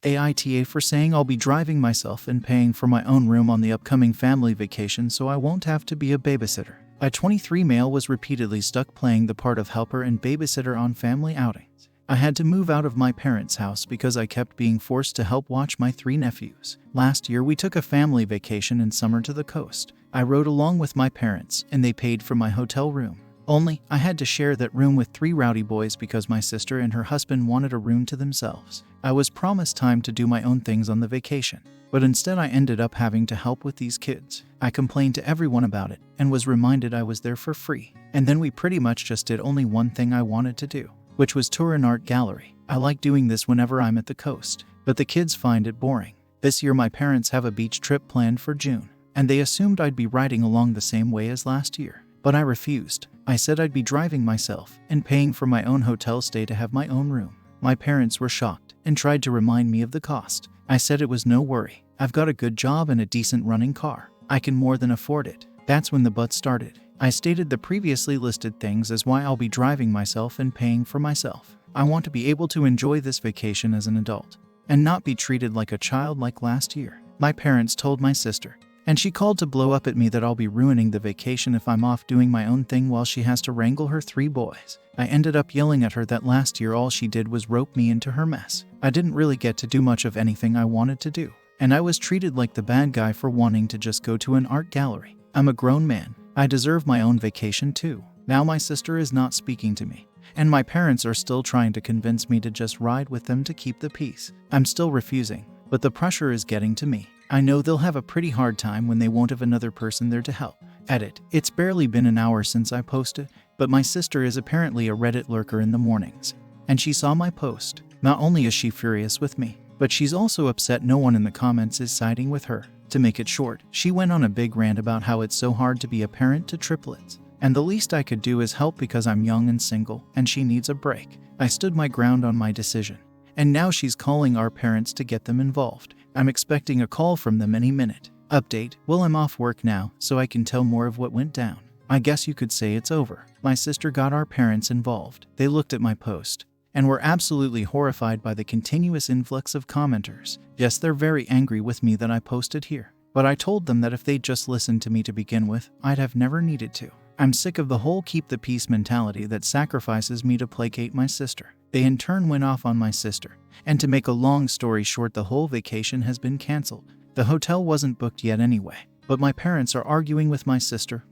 AITA for saying I'll be driving myself and paying for my own room on the upcoming family vacation so I won't have to be a babysitter. A 23 male was repeatedly stuck playing the part of helper and babysitter on family outings. I had to move out of my parents' house because I kept being forced to help watch my 3 nephews. Last year we took a family vacation in summer to the coast. I rode along with my parents and they paid for my hotel room. Only, I had to share that room with 3 rowdy boys because my sister and her husband wanted a room to themselves. I was promised time to do my own things on the vacation, but instead I ended up having to help with these kids. I complained to everyone about it and was reminded I was there for free. And then we pretty much just did only one thing I wanted to do, which was tour an art gallery. I like doing this whenever I'm at the coast, but the kids find it boring. This year my parents have a beach trip planned for June, and they assumed I'd be riding along the same way as last year. But I refused. I said I'd be driving myself and paying for my own hotel stay to have my own room. My parents were shocked and tried to remind me of the cost. I said it was no worry. I've got a good job and a decent running car. I can more than afford it. That's when the but started. I stated the previously listed things as why I'll be driving myself and paying for myself. I want to be able to enjoy this vacation as an adult and not be treated like a child like last year. My parents told my sister, and she called to blow up at me that I'll be ruining the vacation if I'm off doing my own thing while she has to wrangle her 3 boys. I ended up yelling at her that last year all she did was rope me into her mess. I didn't really get to do much of anything I wanted to do, and I was treated like the bad guy for wanting to just go to an art gallery. I'm a grown man. I deserve my own vacation too. Now my sister is not speaking to me, and my parents are still trying to convince me to just ride with them to keep the peace. I'm still refusing, but the pressure is getting to me. I know they'll have a pretty hard time when they won't have another person there to help. Edit. It's barely been an hour since I posted, but my sister is apparently a Reddit lurker in the mornings, and she saw my post. Not only is she furious with me, but she's also upset no one in the comments is siding with her. To make it short, she went on a big rant about how it's so hard to be a parent to triplets, and the least I could do is help because I'm young and single, and she needs a break. I stood my ground on my decision, and now she's calling our parents to get them involved. I'm expecting a call from them any minute. Update, well, I'm off work now, so I can tell more of what went down. I guess you could say it's over. My sister got our parents involved. They looked at my post and were absolutely horrified by the continuous influx of commenters. Yes, they're very angry with me that I posted here, but I told them that if they'd just listened to me to begin with, I'd have never needed to. I'm sick of the whole keep the peace mentality that sacrifices me to placate my sister. They in turn went off on my sister, and to make a long story short, the whole vacation has been cancelled. The hotel wasn't booked yet anyway, but my parents are arguing with my sister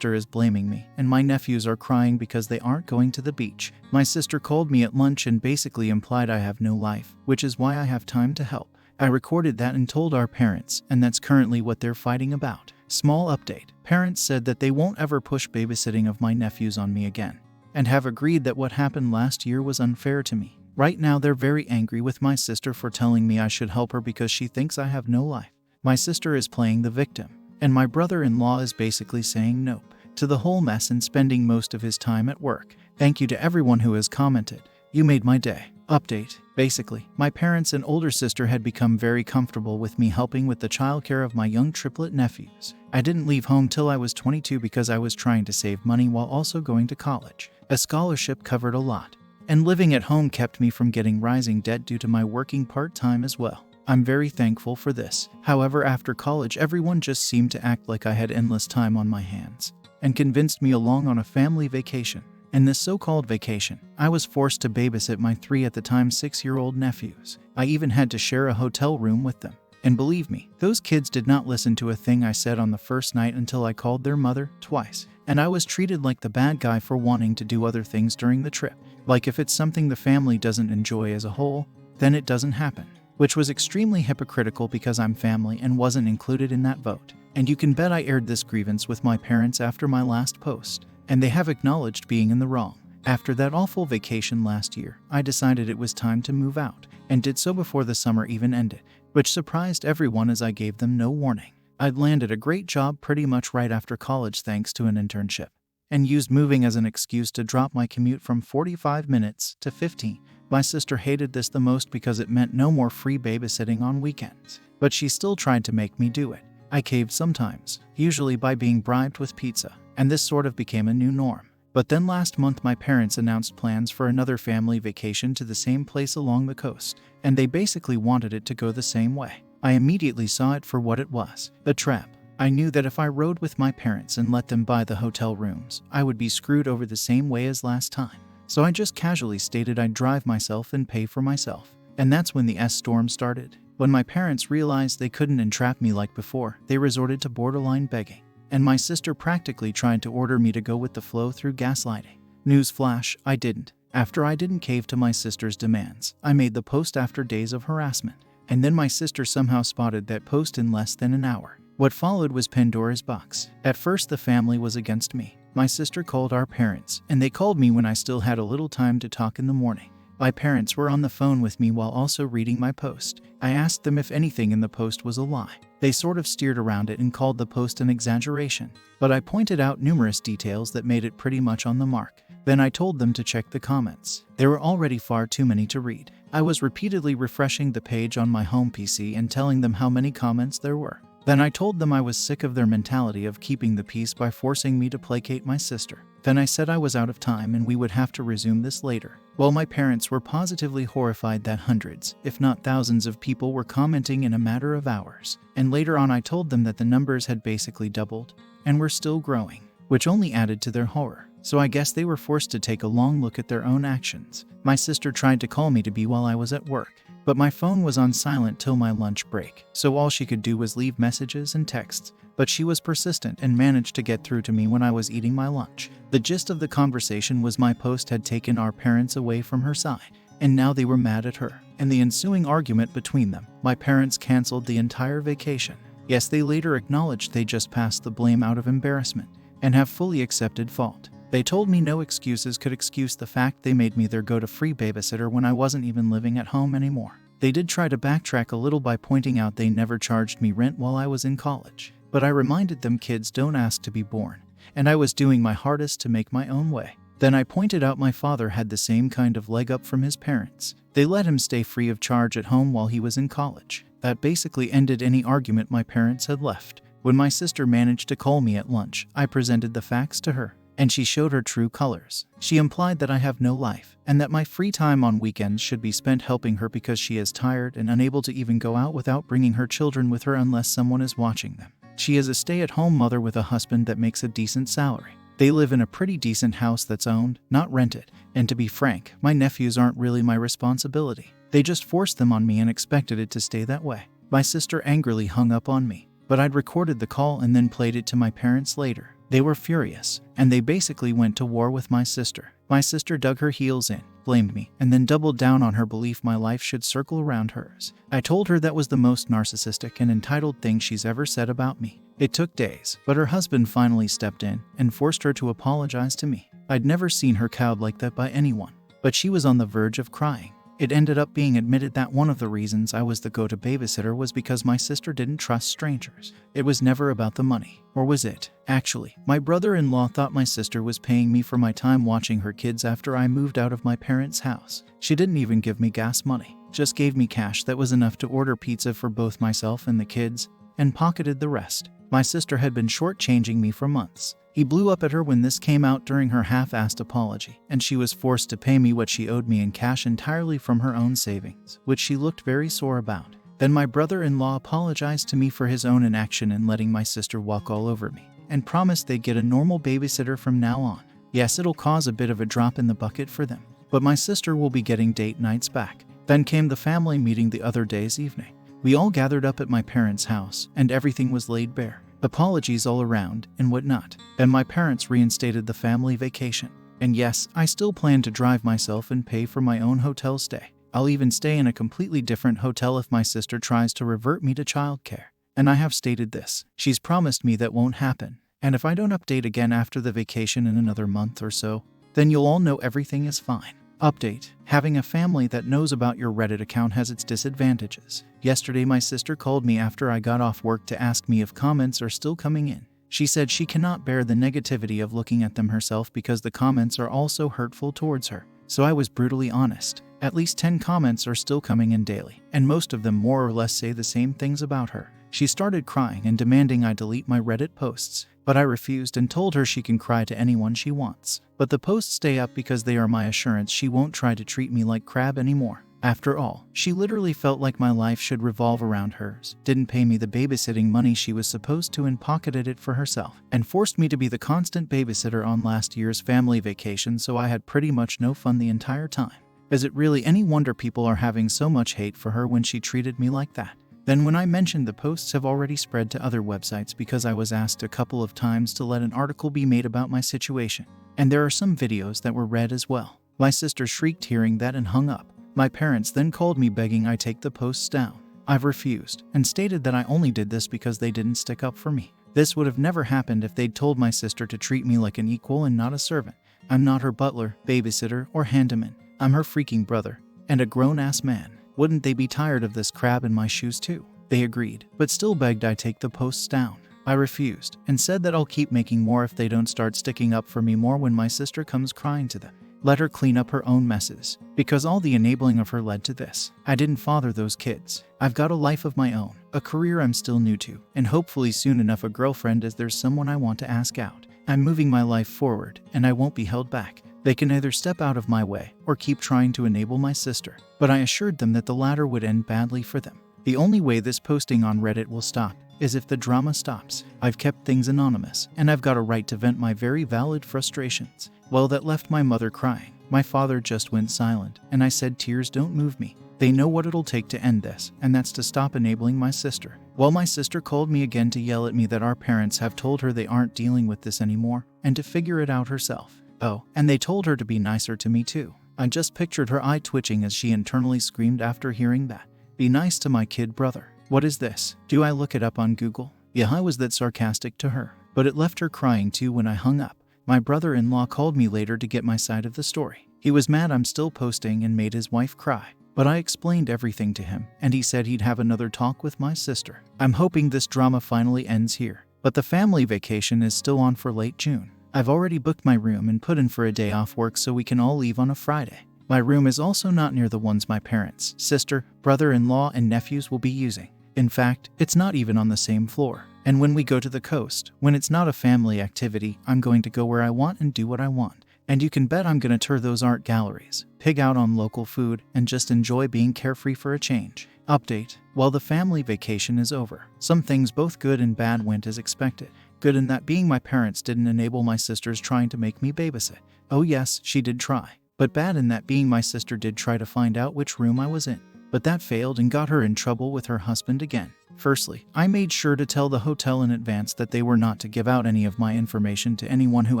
is blaming me, and my nephews are crying because they aren't going to the beach. My sister called me at lunch and basically implied I have no life, which is why I have time to help. I recorded that and told our parents, and that's currently what they're fighting about. Small update. Parents said that they won't ever push babysitting of my nephews on me again, and have agreed that what happened last year was unfair to me. Right now they're very angry with my sister for telling me I should help her because she thinks I have no life. My sister is playing the victim, and my brother-in-law is basically saying nope to the whole mess and spending most of his time at work. Thank you to everyone who has commented. You made my day. Update. Basically, my parents and older sister had become very comfortable with me helping with the childcare of my young triplet nephews. I didn't leave home till I was 22 because I was trying to save money while also going to college. A scholarship covered a lot, and living at home kept me from getting rising debt due to my working part-time as well. I'm very thankful for this. However, after college, everyone just seemed to act like I had endless time on my hands and convinced me along on a family vacation. In this so-called vacation, I was forced to babysit my 3 at the time 6-year-old nephews. I even had to share a hotel room with them. And believe me, those kids did not listen to a thing I said on the first night until I called their mother twice. And I was treated like the bad guy for wanting to do other things during the trip. Like if it's something the family doesn't enjoy as a whole, then it doesn't happen. Which was extremely hypocritical because I'm family and wasn't included in that vote. And you can bet I aired this grievance with my parents after my last post, and they have acknowledged being in the wrong. After that awful vacation last year, I decided it was time to move out, and did so before the summer even ended, which surprised everyone as I gave them no warning. I'd landed a great job pretty much right after college thanks to an internship, and used moving as an excuse to drop my commute from 45 minutes to 15. My sister hated this the most because it meant no more free babysitting on weekends, but she still tried to make me do it. I caved sometimes, usually by being bribed with pizza, and this sort of became a new norm. But then last month my parents announced plans for another family vacation to the same place along the coast, and they basically wanted it to go the same way. I immediately saw it for what it was, a trap. I knew that if I rode with my parents and let them buy the hotel rooms, I would be screwed over the same way as last time. So I just casually stated I'd drive myself and pay for myself. And that's when the S-storm started. When my parents realized they couldn't entrap me like before, they resorted to borderline begging. And my sister practically tried to order me to go with the flow through gaslighting. Newsflash, I didn't. After I didn't cave to my sister's demands, I made the post after days of harassment. And then my sister somehow spotted that post in less than an hour. What followed was Pandoras Box. At first the family was against me. My sister called our parents, and they called me when I still had a little time to talk in the morning. My parents were on the phone with me while also reading my post. I asked them if anything in the post was a lie. They sort of steered around it and called the post an exaggeration, but I pointed out numerous details that made it pretty much on the mark. Then I told them to check the comments. There were already far too many to read. I was repeatedly refreshing the page on my home PC and telling them how many comments there were. Then I told them I was sick of their mentality of keeping the peace by forcing me to placate my sister. Then I said I was out of time and we would have to resume this later. Well, my parents were positively horrified that hundreds, if not thousands of people were commenting in a matter of hours. And later on I told them that the numbers had basically doubled and were still growing, which only added to their horror. So I guess they were forced to take a long look at their own actions. My sister tried to call me to be while I was at work, but my phone was on silent till my lunch break, so all she could do was leave messages and texts. But she was persistent and managed to get through to me when I was eating my lunch. The gist of the conversation was my post had taken our parents away from her side, and now they were mad at her. In the ensuing argument between them, my parents canceled the entire vacation. Yes, they later acknowledged they just passed the blame out of embarrassment and have fully accepted fault. They told me no excuses could excuse the fact they made me their go-to-free babysitter when I wasn't even living at home anymore. They did try to backtrack a little by pointing out they never charged me rent while I was in college. But I reminded them kids don't ask to be born, and I was doing my hardest to make my own way. Then I pointed out my father had the same kind of leg up from his parents. They let him stay free of charge at home while he was in college. That basically ended any argument my parents had left. When my sister managed to call me at lunch, I presented the facts to her, and she showed her true colors. She implied that I have no life, and that my free time on weekends should be spent helping her because she is tired and unable to even go out without bringing her children with her unless someone is watching them. She is a stay-at-home mother with a husband that makes a decent salary. They live in a pretty decent house that's owned, not rented. And to be frank, my nephews aren't really my responsibility. They just forced them on me and expected it to stay that way. My sister angrily hung up on me, but I'd recorded the call and then played it to my parents later. They were furious, and they basically went to war with my sister. My sister dug her heels in, blamed me, and then doubled down on her belief my life should circle around hers. I told her that was the most narcissistic and entitled thing she's ever said about me. It took days, but her husband finally stepped in and forced her to apologize to me. I'd never seen her cowed like that by anyone, but she was on the verge of crying. It ended up being admitted that one of the reasons I was the go-to babysitter was because my sister didn't trust strangers. It was never about the money. Or was it? Actually, my brother-in-law thought my sister was paying me for my time watching her kids after I moved out of my parents' house. She didn't even give me gas money, just gave me cash that was enough to order pizza for both myself and the kids, and pocketed the rest. My sister had been shortchanging me for months. He blew up at her when this came out during her half-assed apology, and she was forced to pay me what she owed me in cash entirely from her own savings, which she looked very sore about. Then my brother-in-law apologized to me for his own inaction in letting my sister walk all over me, and promised they'd get a normal babysitter from now on. Yes, it'll cause a bit of a drop in the bucket for them, but my sister will be getting date nights back. Then came the family meeting the other day's evening. We all gathered up at my parents' house, and everything was laid bare. Apologies all around, and whatnot. Then my parents reinstated the family vacation. And yes, I still plan to drive myself and pay for my own hotel stay. I'll even stay in a completely different hotel if my sister tries to revert me to childcare. And I have stated this. She's promised me that won't happen. And if I don't update again after the vacation in another month or so, then you'll all know everything is fine. Update. Having a family that knows about your Reddit account has its disadvantages. Yesterday my sister called me after I got off work to ask me if comments are still coming in. She said she cannot bear the negativity of looking at them herself because the comments are also hurtful towards her. So I was brutally honest. At least 10 comments are still coming in daily, and most of them more or less say the same things about her. She started crying and demanding I delete my Reddit posts, but I refused and told her she can cry to anyone she wants. But the posts stay up because they are my assurance she won't try to treat me like crap anymore. After all, she literally felt like my life should revolve around hers, didn't pay me the babysitting money she was supposed to and pocketed it for herself, and forced me to be the constant babysitter on last year's family vacation, so I had pretty much no fun the entire time. Is it really any wonder people are having so much hate for her when she treated me like that? Then when I mentioned the posts have already spread to other websites because I was asked a couple of times to let an article be made about my situation, and there are some videos that were read as well. My sister shrieked hearing that and hung up. My parents then called me begging I take the posts down. I've refused and stated that I only did this because they didn't stick up for me. This would have never happened if they'd told my sister to treat me like an equal and not a servant. I'm not her butler, babysitter, or handyman. I'm her freaking brother, and a grown-ass man. Wouldn't they be tired of this crab in my shoes too? They agreed, but still begged I take the posts down. I refused, and said that I'll keep making more if they don't start sticking up for me more when my sister comes crying to them. Let her clean up her own messes, because all the enabling of her led to this. I didn't father those kids. I've got a life of my own, a career I'm still new to, and hopefully soon enough a girlfriend as there's someone I want to ask out. I'm moving my life forward, and I won't be held back. They can either step out of my way, or keep trying to enable my sister. But I assured them that the latter would end badly for them. The only way this posting on Reddit will stop is if the drama stops. I've kept things anonymous, and I've got a right to vent my very valid frustrations. Well, that left my mother crying. My father just went silent, and I said tears don't move me. They know what it'll take to end this, and that's to stop enabling my sister. Well, my sister called me again to yell at me that our parents have told her they aren't dealing with this anymore, and to figure it out herself. Oh, and they told her to be nicer to me too. I just pictured her eye twitching as she internally screamed after hearing that. Be nice to my kid brother. What is this? Do I look it up on Google? Yeah, I was that sarcastic to her. But it left her crying too when I hung up. My brother-in-law called me later to get my side of the story. He was mad I'm still posting and made his wife cry. But I explained everything to him, and he said he'd have another talk with my sister. I'm hoping this drama finally ends here. But the family vacation is still on for late June. I've already booked my room and put in for a day off work so we can all leave on a Friday. My room is also not near the ones my parents, sister, brother-in-law, and nephews will be using. In fact, it's not even on the same floor. And when we go to the coast, when it's not a family activity, I'm going to go where I want and do what I want. And you can bet I'm going to tour those art galleries, pig out on local food, and just enjoy being carefree for a change. Update: while the family vacation is over, some things both good and bad went as expected. Good in that being my parents didn't enable my sisters trying to make me babysit. Oh yes, she did try. But bad in that being my sister did try to find out which room I was in. But that failed and got her in trouble with her husband again. Firstly, I made sure to tell the hotel in advance that they were not to give out any of my information to anyone who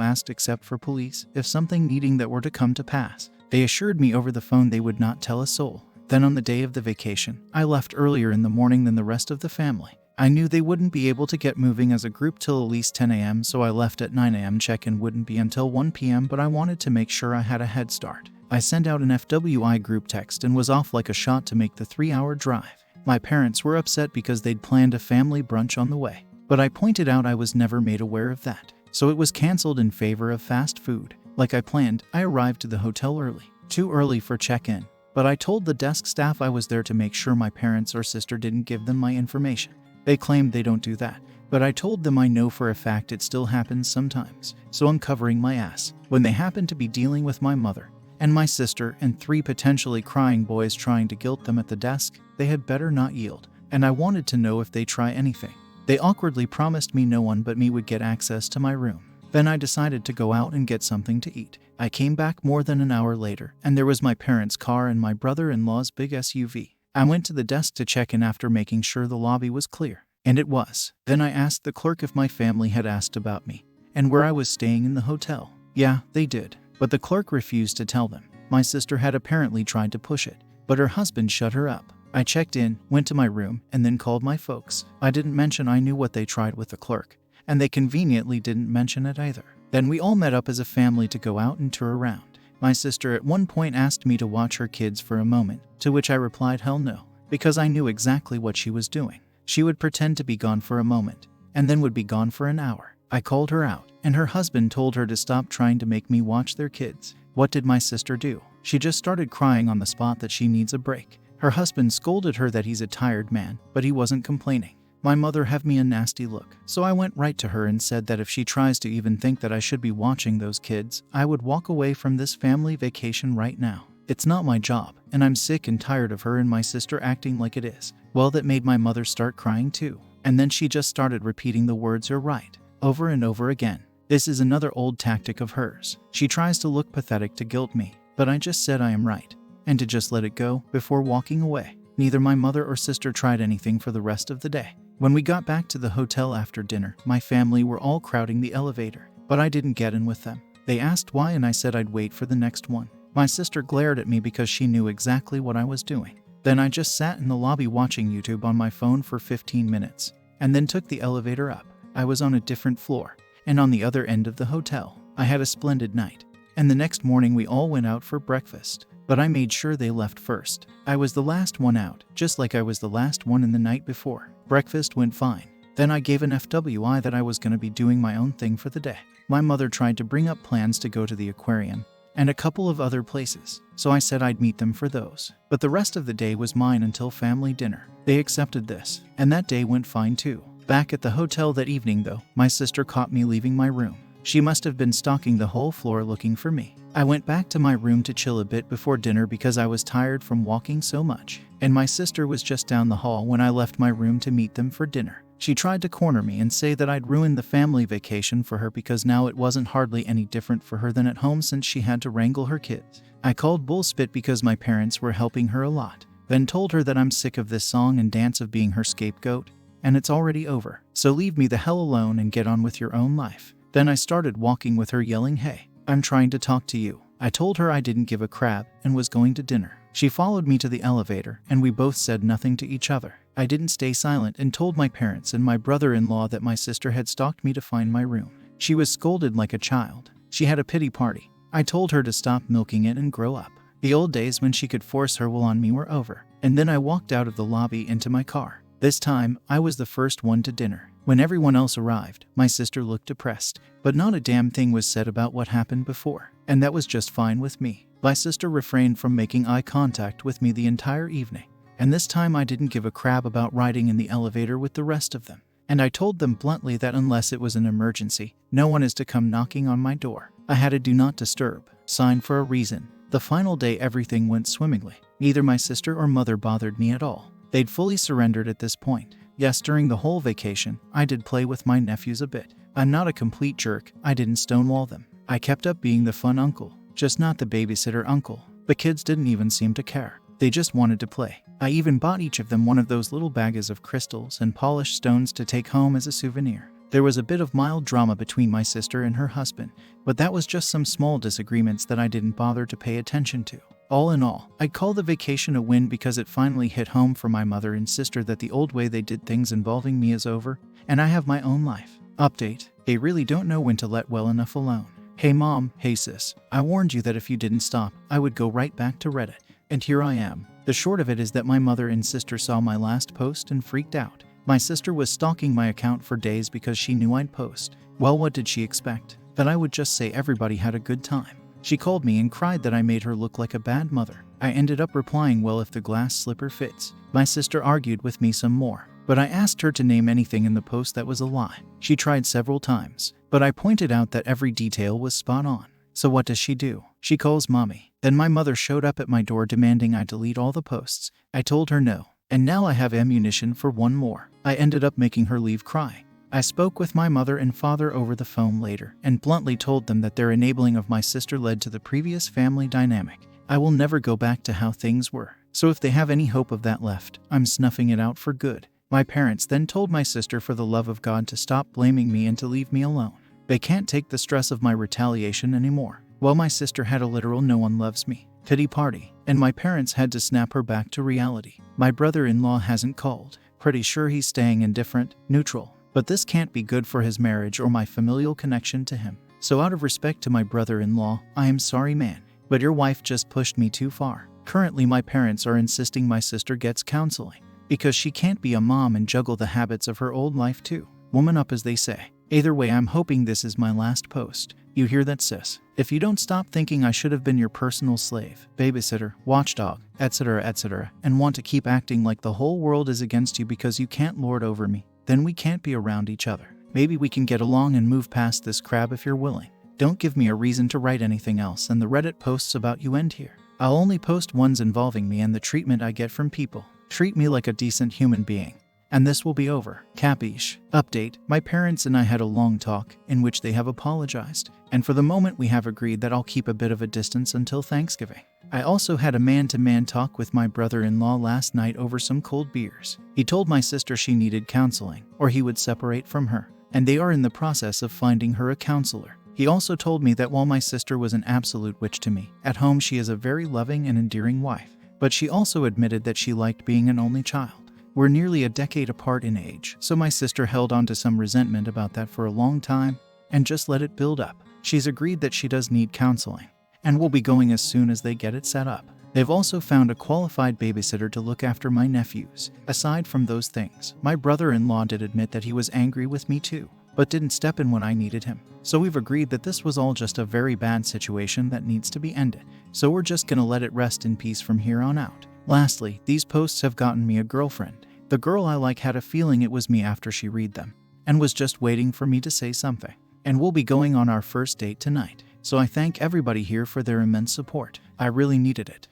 asked except for police, if something needing that were to come to pass. They assured me over the phone they would not tell a soul. Then on the day of the vacation, I left earlier in the morning than the rest of the family. I knew they wouldn't be able to get moving as a group till at least 10 a.m., so I left at 9 a.m. Check-in wouldn't be until 1 p.m., but I wanted to make sure I had a head start. I sent out an FWI group text and was off like a shot to make the 3-hour drive. My parents were upset because they'd planned a family brunch on the way, but I pointed out I was never made aware of that, so it was canceled in favor of fast food. Like I planned, I arrived to the hotel early. Too early for check-in, but I told the desk staff I was there to make sure my parents or sister didn't give them my information. They claimed they don't do that, but I told them I know for a fact it still happens sometimes, so I'm covering my ass. When they happened to be dealing with my mother and my sister and 3 potentially crying boys trying to guilt them at the desk, they had better not yield, and I wanted to know if they try anything. They awkwardly promised me no one but me would get access to my room. Then I decided to go out and get something to eat. I came back more than an hour later, and there was my parents' car and my brother-in-law's big SUV. I went to the desk to check in after making sure the lobby was clear, and it was. Then I asked the clerk if my family had asked about me and where I was staying in the hotel. Yeah, they did, but the clerk refused to tell them. My sister had apparently tried to push it, but her husband shut her up. I checked in, went to my room, and then called my folks. I didn't mention I knew what they tried with the clerk, and they conveniently didn't mention it either. Then we all met up as a family to go out and tour around. My sister at one point asked me to watch her kids for a moment, to which I replied hell no, because I knew exactly what she was doing. She would pretend to be gone for a moment, and then would be gone for an hour. I called her out, and her husband told her to stop trying to make me watch their kids. What did my sister do? She just started crying on the spot that she needs a break. Her husband scolded her that he's a tired man, but he wasn't complaining. My mother have me a nasty look, so I went right to her and said that if she tries to even think that I should be watching those kids, I would walk away from this family vacation right now. It's not my job, and I'm sick and tired of her and my sister acting like it is. Well, that made my mother start crying too. And then she just started repeating the words "you're right" over and over again. This is another old tactic of hers. She tries to look pathetic to guilt me, but I just said I am right, and to just let it go before walking away. Neither my mother or sister tried anything for the rest of the day. When we got back to the hotel after dinner, my family were all crowding the elevator, but I didn't get in with them. They asked why, and I said I'd wait for the next one. My sister glared at me because she knew exactly what I was doing. Then I just sat in the lobby watching YouTube on my phone for 15 minutes, and then took the elevator up. I was on a different floor, and on the other end of the hotel. I had a splendid night, and the next morning we all went out for breakfast, but I made sure they left first. I was the last one out, just like I was the last one in the night before. Breakfast went fine. Then I gave an FYI that I was going to be doing my own thing for the day. My mother tried to bring up plans to go to the aquarium and a couple of other places, so I said I'd meet them for those. But the rest of the day was mine until family dinner. They accepted this, and that day went fine too. Back at the hotel that evening though, my sister caught me leaving my room. She must have been stalking the whole floor looking for me. I went back to my room to chill a bit before dinner because I was tired from walking so much, and my sister was just down the hall when I left my room to meet them for dinner. She tried to corner me and say that I'd ruined the family vacation for her because now it wasn't hardly any different for her than at home since she had to wrangle her kids. I called bullspit because my parents were helping her a lot, then told her that I'm sick of this song and dance of being her scapegoat, and it's already over, so leave me the hell alone and get on with your own life. Then I started walking with her yelling, "Hey, I'm trying to talk to you." I told her I didn't give a crap and was going to dinner. She followed me to the elevator and we both said nothing to each other. I didn't stay silent and told my parents and my brother-in-law that my sister had stalked me to find my room. She was scolded like a child. She had a pity party. I told her to stop milking it and grow up. The old days when she could force her will on me were over. And then I walked out of the lobby into my car. This time, I was the first one to dinner. When everyone else arrived, my sister looked depressed, but not a damn thing was said about what happened before, and that was just fine with me. My sister refrained from making eye contact with me the entire evening, and this time I didn't give a crap about riding in the elevator with the rest of them. And I told them bluntly that unless it was an emergency, no one is to come knocking on my door. I had a do not disturb sign for a reason. The final day everything went swimmingly. Neither my sister or mother bothered me at all. They'd fully surrendered at this point. Yes, during the whole vacation, I did play with my nephews a bit. I'm not a complete jerk. I didn't stonewall them. I kept up being the fun uncle, just not the babysitter uncle. The kids didn't even seem to care. They just wanted to play. I even bought each of them one of those little bags of crystals and polished stones to take home as a souvenir. There was a bit of mild drama between my sister and her husband, but that was just some small disagreements that I didn't bother to pay attention to. All in all, I'd call the vacation a win because it finally hit home for my mother and sister that the old way they did things involving me is over, and I have my own life. Update: they really don't know when to let well enough alone. Hey mom, hey sis, I warned you that if you didn't stop, I would go right back to Reddit. And here I am. The short of it is that my mother and sister saw my last post and freaked out. My sister was stalking my account for days because she knew I'd post. Well, what did she expect? That I would just say everybody had a good time. She called me and cried that I made her look like a bad mother. I ended up replying, well, if the glass slipper fits. My sister argued with me some more, but I asked her to name anything in the post that was a lie. She tried several times, but I pointed out that every detail was spot on. So what does she do? She calls mommy. Then my mother showed up at my door demanding I delete all the posts. I told her no, and now I have ammunition for one more. I ended up making her leave crying. I spoke with my mother and father over the phone later and bluntly told them that their enabling of my sister led to the previous family dynamic. I will never go back to how things were. So if they have any hope of that left, I'm snuffing it out for good. My parents then told my sister for the love of God to stop blaming me and to leave me alone. They can't take the stress of my retaliation anymore. Well, my sister had a literal "no one loves me" pity party, and my parents had to snap her back to reality. My brother-in-law hasn't called. Pretty sure he's staying indifferent, neutral. But this can't be good for his marriage or my familial connection to him. So out of respect to my brother-in-law, I am sorry man, but your wife just pushed me too far. Currently my parents are insisting my sister gets counseling, because she can't be a mom and juggle the habits of her old life too. Woman up, as they say. Either way, I'm hoping this is my last post. You hear that, sis? If you don't stop thinking I should have been your personal slave, babysitter, watchdog, etc., and want to keep acting like the whole world is against you because you can't lord over me, then we can't be around each other. Maybe we can get along and move past this crap if you're willing. Don't give me a reason to write anything else, and the Reddit posts about you end here. I'll only post ones involving me and the treatment I get from people. Treat me like a decent human being, and this will be over. Capiche? Update: my parents and I had a long talk, in which they have apologized, and for the moment we have agreed that I'll keep a bit of a distance until Thanksgiving. I also had a man-to-man talk with my brother-in-law last night over some cold beers. He told my sister she needed counseling, or he would separate from her, and they are in the process of finding her a counselor. He also told me that while my sister was an absolute witch to me, at home she is a very loving and endearing wife, but she also admitted that she liked being an only child. We're nearly a decade apart in age, so my sister held on to some resentment about that for a long time and just let it build up. She's agreed that she does need counseling, and will be going as soon as they get it set up. They've also found a qualified babysitter to look after my nephews. Aside from those things, my brother-in-law did admit that he was angry with me too, but didn't step in when I needed him. So we've agreed that this was all just a very bad situation that needs to be ended. So we're just gonna let it rest in peace from here on out. Lastly, these posts have gotten me a girlfriend. The girl I like had a feeling it was me after she read them, and was just waiting for me to say something. And we'll be going on our first date tonight. So I thank everybody here for their immense support. I really needed it.